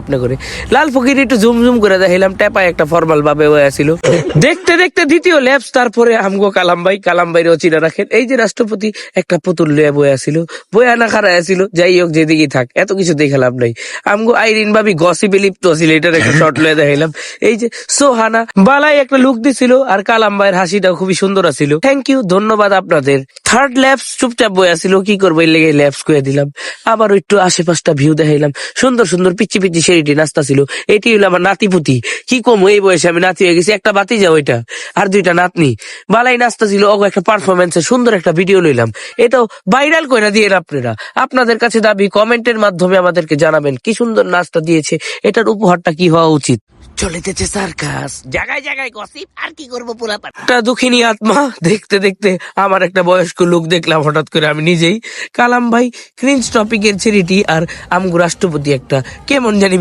আপনি করে লাল ফকির একটু জুম জুম করে দেখাইলাম, টেপায় একটা ফর্মাল ভাবে হয়েছিল। দেখতে দেখতে দ্বিতীয় ল্যাপস, তারপরে আমগো কালাম ভাইরে চিনা রাখেন। এই যে রাষ্ট্রপতি একটা পুতুল লয়ে বয়ে ছিল, বয়া না খারায় ছিল, যাই হোক যেদিকেই থাক, এত কিছু দেখালাম নাই। আমগো আইরিন ভাবি গসিপে লিপ্ত ছিল, এটার একটা শর্ট লয়ে দেখাইলাম। এই যে সোহানা বালাই একটা লুক দিছিল, আর কালাম ভাইয়ের হাসিটাও খুবই সুন্দর ছিল। থ্যাংক ইউ, ধন্যবাদ আপনাদের। থার্ড ল্যাপস চুপচাপ বয়া ছিল, কি করবো এই লেগে ল্যাপস করে দিলাম। আবার একটু আশেপাশটা ভিউ দেখাইলাম, সুন্দর সুন্দর পিচ্ছি পিচ্ছি সেরিটি নাস্তা ছিল। এটি হলো আমার নাতিপুতি, কি কম এই বয়সে আমি নাতি হয়ে গেছি। একটা বাতি যাও ওইটা, আর দুইটা নাতনি, বালাই নাস্তা ছিল। ওগো একটা পারফরমেন্সের সুন্দর একটা ভিডিও লইলাম, এটাও ভাইরাল করে দিয়ে আপনারা। আপনাদের কাছে দাবি কমেন্টের মাধ্যমে আমাদেরকে জানাবেন কি সুন্দর নাস্তা দিয়েছে, এটার উপহারটা কি হওয়া উচিত। চলিতেছে সার্কাস, জায়গায় জায়গায় গসিপ, আর কি করবো পোলাপান। একটা দুঃখিনী আত্মা। দেখতে দেখতে আমার একটা বয়স্ক লোক দেখলাম হঠাৎ করে আমি নিজেই। কালাম ভাই ক্রিঞ্জ টপিকের ছেড়িটি, আর আমগো রাষ্ট্রপতি একটা কেমন জানি